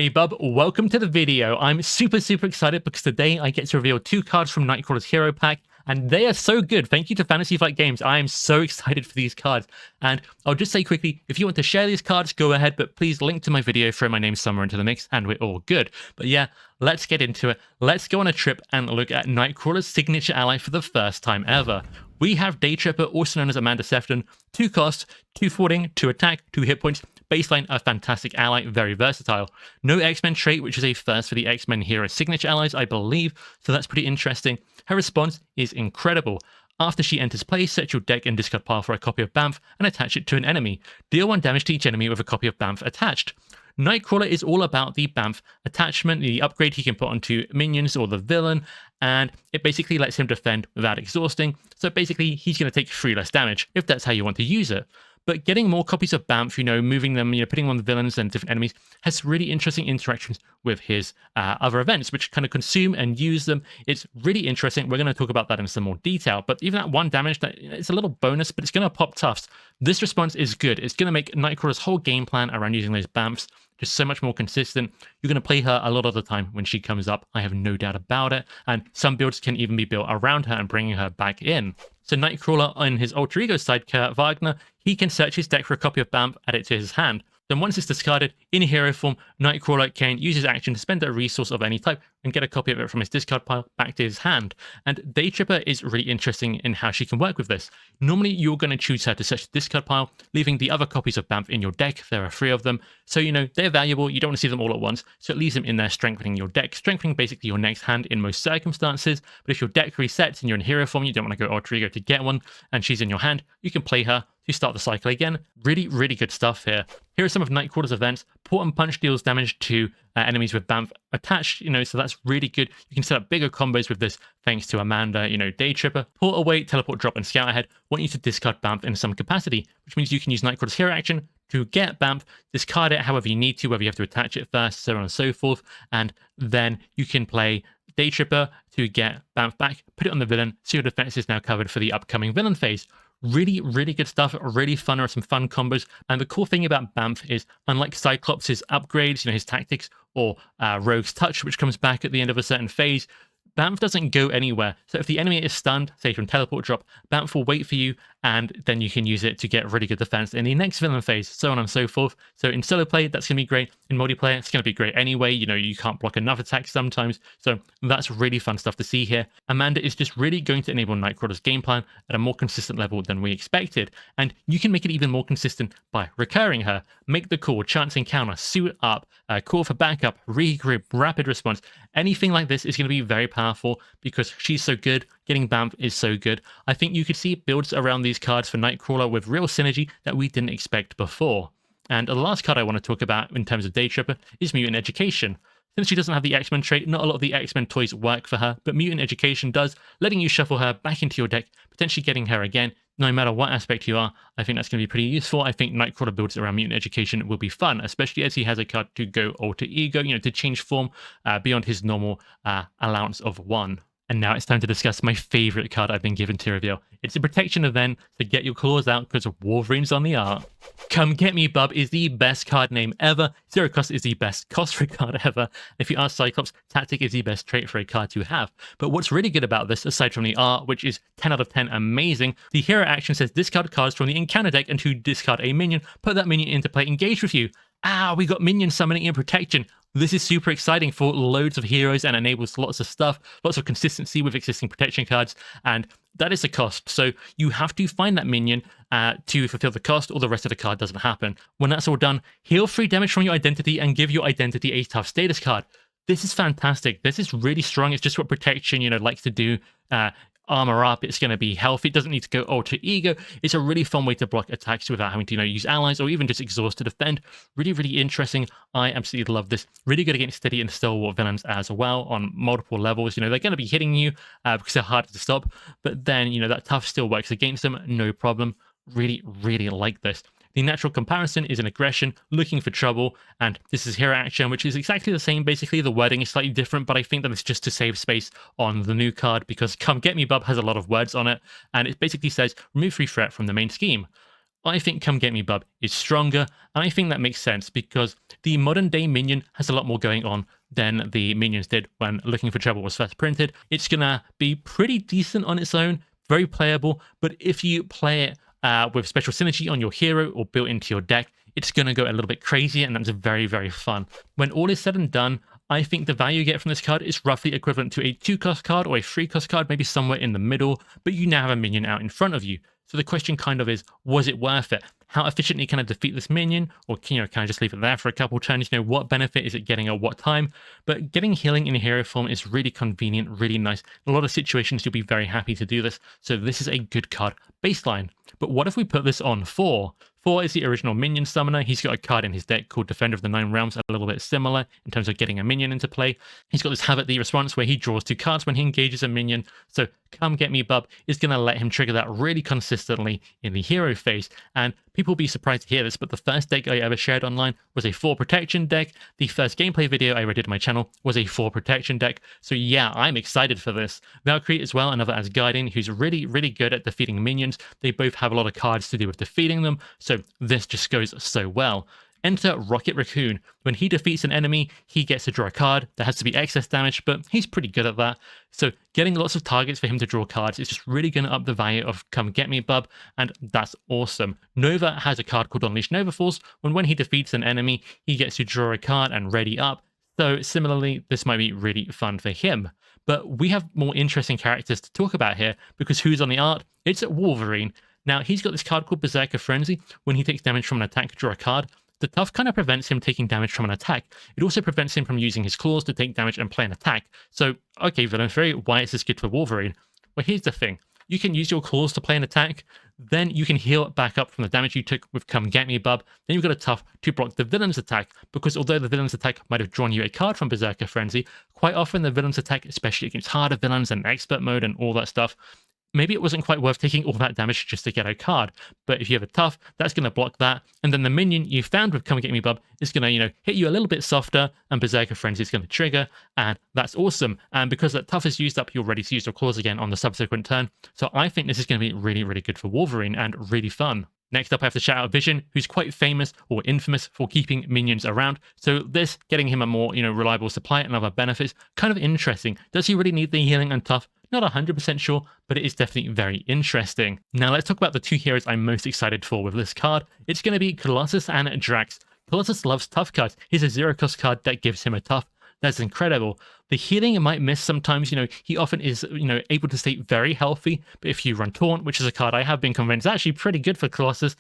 Hey bub, welcome to the video. I'm super excited because today I get to reveal 2 cards from Nightcrawler's Hero Pack, and they are so good. Thank you to Fantasy Flight Games. I am so excited for these cards. And I'll just say quickly, if you want to share these cards, go ahead, but please link to my video, throw my name somewhere into the mix, and we're all good. But yeah, let's get into it. Let's go on a trip and look at Nightcrawler's signature ally for the first time ever. We have Day Tripper, also known as Amanda Sefton, 2 cost, 2 forwarding, 2 attack, 2 hit points. Baseline, a fantastic ally, very versatile. No X-Men trait, which is a first for the X-Men hero signature allies, I believe, so that's pretty interesting. Her response is incredible. After she enters play, set your deck and discard pile for a copy of Bamf and attach it to an enemy. Deal 1 damage to each enemy with a copy of Bamf attached. Nightcrawler is all about the Bamf attachment, the upgrade he can put onto minions or the villain, and it basically lets him defend without exhausting. So basically, he's going to take 3 less damage, if that's how you want to use it. But getting more copies of Bamf, moving them, putting them on the villains and different enemies, has really interesting interactions with his other events, which kind of consume and use them. It's really interesting. We're going to talk about that in some more detail. But even at 1 damage, it's a little bonus, but it's going to pop tufts. This response is good. It's going to make Nightcrawler's whole game plan around using those Bamfs just so much more consistent. You're going to play her a lot of the time when she comes up. I have no doubt about it. And some builds can even be built around her and bringing her back in. So Nightcrawler, on his alter ego sidekick, Wagner, he can search his deck for a copy of Bamf, add it to his hand. Then once it's discarded, in hero form, Nightcrawler can use his action to spend a resource of any type and get a copy of it from his discard pile back to his hand. And Day Tripper is really interesting in how she can work with this. Normally, you're going to choose her to search the discard pile, leaving the other copies of Bamf in your deck. There are 3 of them. So, they're valuable. You don't want to see them all at once. So it leaves them in there, strengthening your deck, strengthening basically your next hand in most circumstances. But if your deck resets and you're in hero form, you don't want to go alter ego to get one, and she's in your hand, you can play her to start the cycle again. Really good stuff here. Here are some of Nightcrawler's events. Port and Punch deals damage to enemies with Bamf attached, so that's really good. You can set up bigger combos with this thanks to Amanda, Day Tripper. Port away, teleport, drop, and scout ahead want you to discard Bamf in some capacity, which means you can use Nightcrawler's hero action to get Bamf, discard it however you need to, whether you have to attach it first, so on and so forth, and then you can play Day Tripper to get Bamf back, put it on the villain, so your defense is now covered for the upcoming villain phase. Really good stuff, really fun. There are some fun combos. And the cool thing about Bamf is, unlike Cyclops' upgrades, his tactics, or Rogue's Touch, which comes back at the end of a certain phase, Bamf doesn't go anywhere. So if the enemy is stunned, say from teleport drop, Bamf will wait for you, and then you can use it to get really good defense in the next villain phase, so on and so forth. So in solo play, that's going to be great. In multiplayer, it's going to be great anyway. You can't block enough attacks sometimes. So that's really fun stuff to see here. Amanda is just really going to enable Nightcrawler's game plan at a more consistent level than we expected. And you can make it even more consistent by recurring her. Make the call, chance encounter, suit up, call for backup, regroup, rapid response. Anything like this is going to be very powerful because she's so good. Getting Bamf is so good. I think you could see builds around these cards for Nightcrawler with real synergy that we didn't expect before. And the last card I want to talk about in terms of Day Tripper is Mutant Education. Since she doesn't have the X-Men trait, not a lot of the X-Men toys work for her, but Mutant Education does, letting you shuffle her back into your deck, potentially getting her again. No matter what aspect you are, I think that's going to be pretty useful. I think Nightcrawler builds around Mutant Education will be fun, especially as he has a card to go alter ego, to change form beyond his normal allowance of 1. And now it's time to discuss my favorite card I've been given to reveal. It's a protection event, so get your claws out because Wolverine's on the art. Come Get Me Bub is the best card name ever. 0 cost is the best cost for a card ever. If you ask Cyclops, Tactic is the best trait for a card to have. But what's really good about this, aside from the art, which is 10 out of 10 amazing, the hero action says discard cards from the encounter deck and to discard a minion, put that minion into play, engage with you. We got minion summoning in protection. This is super exciting for loads of heroes and enables lots of stuff, lots of consistency with existing protection cards, and that is a cost. So you have to find that minion to fulfill the cost, or the rest of the card doesn't happen. When that's all done, heal 3 damage from your identity and give your identity a tough status card. This is fantastic. This is really strong. It's just what protection, likes to do. Armor up, it's going to be health. It doesn't need to go alter ego. It's a really fun way to block attacks without having to use allies or even just exhaust to defend. Really interesting. I absolutely love this. Really good against steady and stalwart villains as well on multiple levels. They're going to be hitting you because they're harder to stop, but then that tough still works against them, no problem. Really like this. The natural comparison is an aggression, looking for trouble, and this is hero action, which is exactly the same. Basically, the wording is slightly different, but I think that it's just to save space on the new card because Come Get Me Bub has a lot of words on it, and it basically says remove free threat from the main scheme. I think Come Get Me Bub is stronger, and I think that makes sense because the modern day minion has a lot more going on than the minions did when Looking for Trouble was first printed. It's gonna be pretty decent on its own, very playable, but if you play it with special synergy on your hero or built into your deck, it's gonna go a little bit crazy, and that's very, very fun. When all is said and done, I think the value you get from this card is roughly equivalent to a 2-cost card or a 3-cost card, maybe somewhere in the middle, but you now have a minion out in front of you. So the question kind of is, was it worth it? How efficiently can I defeat this minion? Or can I just leave it there for a couple turns? What benefit is it getting at what time? But getting healing in hero form is really convenient, really nice. In a lot of situations, you'll be very happy to do this. So this is a good card baseline. But what if we put this on 4? 4 is the original minion summoner. He's got a card in his deck called Defender of the Nine Realms, a little bit similar in terms of getting a minion into play. He's got this Havoc the response where he draws 2 cards when he engages a minion. So Come Get Me Bub is going to let him trigger that really consistently in the hero phase. And people will be surprised to hear this, but the first deck I ever shared online was a 4 protection deck. The first gameplay video I ever did on my channel was a 4 protection deck. So yeah, I'm excited for this. Valkyrie as well, another Asgardian who's really, really good at defeating minions. They both have a lot of cards to do with defeating them, so this just goes so well. Enter Rocket Raccoon. When he defeats an enemy, he gets to draw a card. There has to be excess damage, but he's pretty good at that. So getting lots of targets for him to draw cards is just really going to up the value of Come Get Me Bub, and that's awesome. Nova has a card called Unleash Nova Force. When he defeats an enemy, he gets to draw a card and ready up. So similarly, this might be really fun for him. But we have more interesting characters to talk about here, because who's on the art? It's Wolverine. Now, he's got this card called Berserker Frenzy. When he takes damage from an attack, draw a card. The tough kind of prevents him taking damage from an attack. It also prevents him from using his claws to take damage and play an attack. So, okay, Villain Theory, why is this good for Wolverine? Well, here's the thing. You can use your claws to play an attack, then you can heal back up from the damage you took with Come Get Me Bub, then you've got a tough to block the villain's attack, because although the villain's attack might have drawn you a card from Berserker Frenzy, quite often the villain's attack, especially against harder villains and expert mode and all that stuff, maybe it wasn't quite worth taking all that damage just to get a card. But if you have a tough, that's going to block that. And then the minion you found with Come Get Me Bub is going to, hit you a little bit softer, and Berserker Frenzy is going to trigger. And that's awesome. And because that tough is used up, you're ready to use your claws again on the subsequent turn. So I think this is going to be really, really good for Wolverine and really fun. Next up, I have to shout out Vision, who's quite famous or infamous for keeping minions around. So this, getting him a more, reliable supply and other benefits, kind of interesting. Does he really need the healing and tough? Not 100% sure, but it is definitely very interesting. Now let's talk about the 2 heroes I'm most excited for with this card. It's going to be Colossus and Drax. Colossus loves tough cards. Here's a 0-cost card that gives him a tough. That's incredible. The healing might miss sometimes, he often is, able to stay very healthy, but if you run Taunt, which is a card I have been convinced is actually pretty good for Colossus,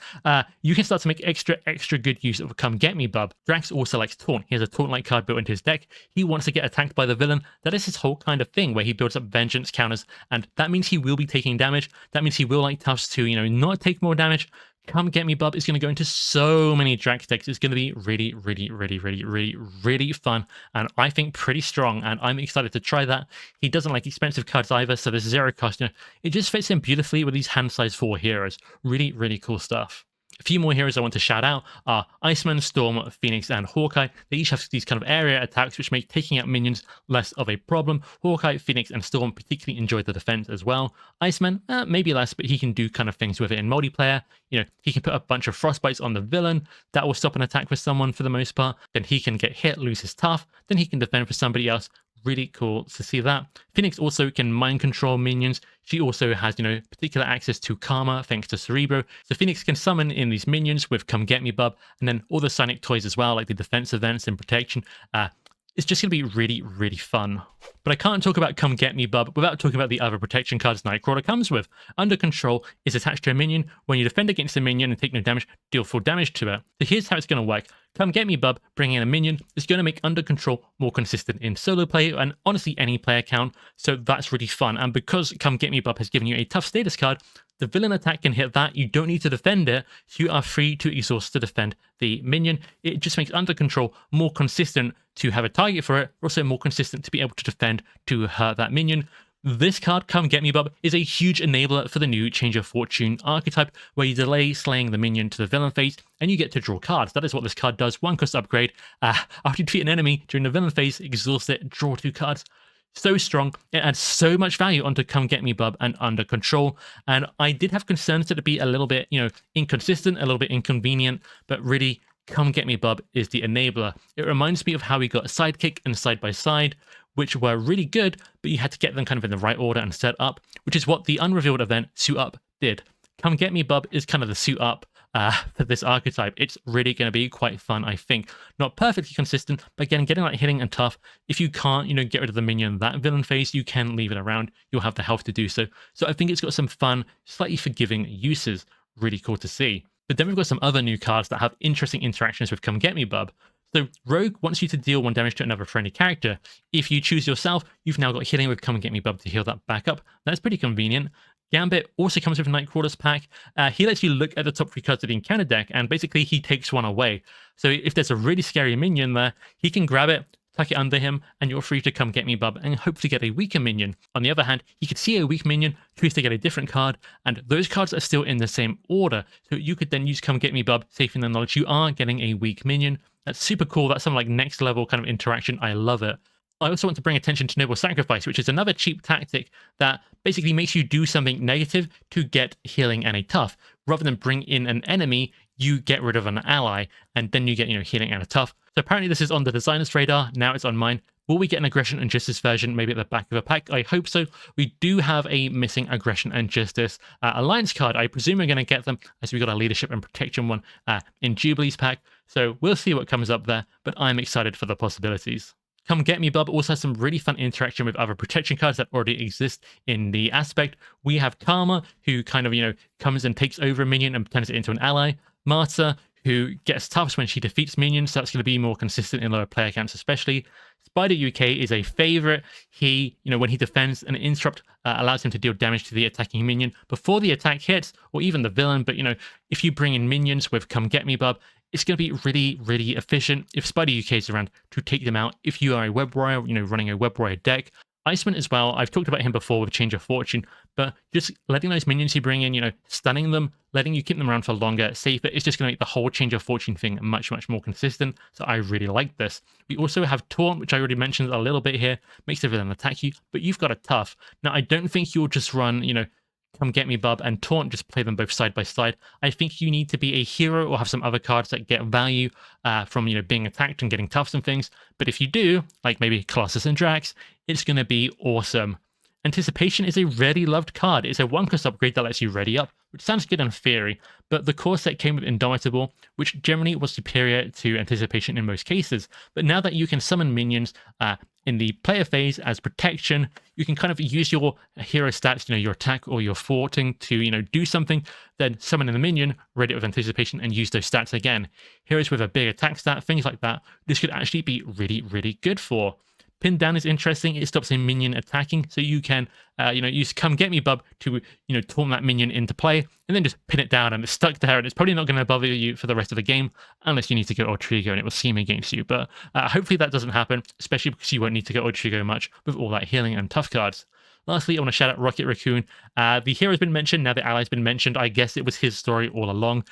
you can start to make extra good use of Come Get Me Bub. Drax also likes Taunt. He has a Taunt-like card built into his deck. He wants to get attacked by the villain. That is his whole kind of thing, where he builds up vengeance counters, and that means he will be taking damage. That means he will like toughs to, not take more damage. Come Get Me Bub is going to go into so many Drax decks. It's going to be really, really, really, really, really, really fun, and I think pretty strong, and I'm excited to try that. He doesn't like expensive cards either, so this 0 cost, it just fits in beautifully with these hand size 4 heroes. Really, really cool stuff. A few more heroes I want to shout out are Iceman, Storm, Phoenix, and Hawkeye. They each have these kind of area attacks which make taking out minions less of a problem. Hawkeye, Phoenix, and Storm particularly enjoy the defense as well. Iceman, maybe less, but he can do kind of things with it in multiplayer. He can put a bunch of frostbites on the villain. That will stop an attack for someone for the most part. Then he can get hit, lose his tough. Then he can defend for somebody else. Really cool to see that. Phoenix also can mind control minions. She also has, particular access to Karma thanks to Cerebro. So Phoenix can summon in these minions with Come Get Me Bub, and then all the Sonic toys as well, like the defense events and protection. It's just going to be really, really fun. But I can't talk about Come Get Me Bub without talking about the other protection cards Nightcrawler comes with. Under Control is attached to a minion. When you defend against a minion and take no damage, deal full damage to it. So here's how it's going to work. Come Get Me Bub, bringing in a minion, is going to make Under Control more consistent in solo play and honestly any player count. So that's really fun. And because Come Get Me Bub has given you a tough status card, the villain attack can hit that. You don't need to defend it. You are free to exhaust to defend the minion. It just makes Under Control more consistent to have a target for it, also more consistent to be able to defend to hurt that minion. This card, Come Get Me Bub, is a huge enabler for the new Change of Fortune archetype, where you delay slaying the minion to the villain phase, and you get to draw cards. That is what this card does. 1 cost upgrade. After you defeat an enemy during the villain phase, exhaust it, draw 2 cards. So strong. It adds so much value onto Come Get Me Bub and Under Control. And I did have concerns that it'd be a little bit, inconsistent, a little bit inconvenient, but really, Come Get Me Bub is the enabler. It reminds me of how we got Sidekick and Side by Side, which were really good, but you had to get them kind of in the right order and set up, which is what the unrevealed event Suit Up did. Come Get Me Bub is kind of the suit up for this archetype. It's really going to be quite fun, I think. Not perfectly consistent, but again, getting that hitting and tough. If you can't, get rid of the minion that villain phase, you can leave it around. You'll have the health to do so. So I think it's got some fun, slightly forgiving uses. Really cool to see. But then we've got some other new cards that have interesting interactions with Come Get Me Bub. So Rogue wants you to deal 1 damage to another friendly character. If you choose yourself, you've now got healing with Come Get Me Bub to heal that back up. That's pretty convenient. Gambit also comes with Nightcrawler's pack. He lets you look at the top 3 cards of the encounter deck, and basically he takes one away. So if there's a really scary minion there, he can grab it, tuck it under him, and you're free to Come Get Me Bub and hopefully get a weaker minion. On the other hand, he could see a weak minion, choose to get a different card, and those cards are still in the same order. So you could then use Come Get Me Bub, safe in the knowledge you are getting a weak minion. That's super cool. That's some like next level kind of interaction. I love it. I also want to bring attention to Noble Sacrifice, which is another cheap tactic that basically makes you do something negative to get healing and a tough. Rather than bring in an enemy, you get rid of an ally, and then you get, healing and a tough. So apparently this is on the designer's radar, now it's on mine. Will we get an Aggression and Justice version maybe at the back of a pack? I hope so. We do have a missing Aggression and Justice Alliance card. I presume we're going to get them as we got a Leadership and Protection one in Jubilee's pack. So we'll see what comes up there, but I'm excited for the possibilities. Come Get Me Bub also has some really fun interaction with other protection cards that already exist in the aspect. We have Karma, who kind of, comes and takes over a minion and turns it into an ally. Marta, who gets toughs when she defeats minions, so that's going to be more consistent in lower player counts especially. Spider UK is a favorite. He, when he defends, an Interrupt allows him to deal damage to the attacking minion before the attack hits, or even the villain. But, if you bring in minions with Come Get Me Bub, it's going to be really, really efficient if Spider UK is around to take them out. If you are a Web Warrior, running a Web Warrior deck. Iceman as well, I've talked about him before with Change of Fortune, but just letting those minions you bring in, stunning them, letting you keep them around for longer, safer, it's just going to make the whole Change of Fortune thing much, much more consistent. So I really like this. We also have Taunt, which I already mentioned a little bit here, makes the villain attack you, but you've got a tough. Now, I don't think you'll just run, Come Get Me Bub and Taunt, just play them both side by side. I think you need to be a hero or have some other cards that get value from being attacked and getting toughs and things. But if you do, like maybe Colossus and Drax, it's going to be awesome. Anticipation is a rarely loved card. It's a 1-cost upgrade that lets you ready up, which sounds good in theory, but the core set came with Indomitable, which generally was superior to Anticipation in most cases. But now that you can summon minions in the player phase as protection, you can kind of use your hero stats, your attack or your thwarting to, do something, then summon in the minion, ready with Anticipation, and use those stats again. Heroes with a big attack stat, things like that, this could actually be really, really good for. Pin Down is interesting. It stops a minion attacking, so you can, use Come Get Me Bub to, taunt that minion into play, and then just pin it down, and it's stuck there, and it's probably not going to bother you for the rest of the game, unless you need to go Ultrigo and it will seem against you. But hopefully that doesn't happen, especially because you won't need to go Ultrigo much with all that healing and tough cards. Lastly, I want to shout out Rocket Raccoon. The hero's been mentioned, now the ally's been mentioned. I guess it was his story all along.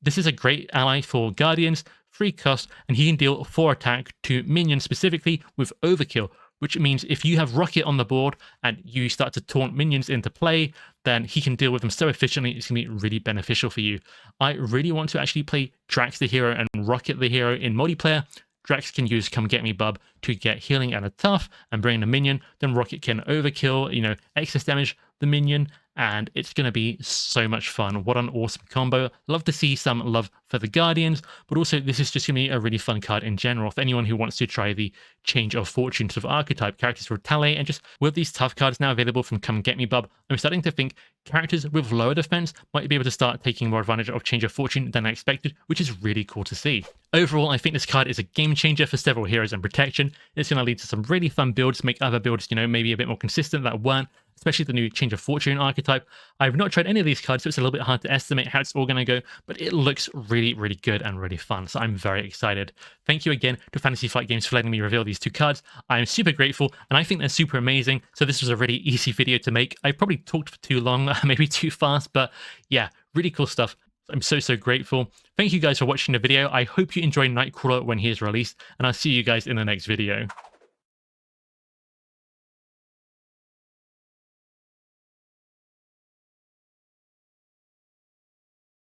This is a great ally for Guardians, 3 cost, and he can deal 4 attack to minions specifically with Overkill, which means if you have Rocket on the board and you start to taunt minions into play, then he can deal with them so efficiently, it's going to be really beneficial for you. I really want to actually play Drax the hero and Rocket the hero in multiplayer. Drax can use Come Get Me Bub to get healing and a tough and bring in a minion. Then Rocket can overkill, excess damage the minion, and it's going to be so much fun. What an awesome combo. Love to see some love for the Guardians, but also this is just going to be a really fun card in general for anyone who wants to try the Change of Fortune sort of archetype. Characters retaliate, and just with these tough cards now available from Come Get Me Bub, I'm starting to think characters with lower defense might be able to start taking more advantage of Change of Fortune than I expected, which is really cool to see. Overall, I think this card is a game changer for several heroes and protection. It's going to lead to some really fun builds, make other builds, maybe a bit more consistent that weren't, especially the new Change of Fortune archetype. I've not tried any of these cards, so it's a little bit hard to estimate how it's all going to go, but it looks really, really good and really fun, so I'm very excited. Thank you again to Fantasy Flight Games for letting me reveal these 2 cards. I'm super grateful, and I think they're super amazing, so this was a really easy video to make. I probably talked for too long, maybe too fast, but yeah, really cool stuff. I'm so, so grateful. Thank you guys for watching the video. I hope you enjoy Nightcrawler when he is released, and I'll see you guys in the next video.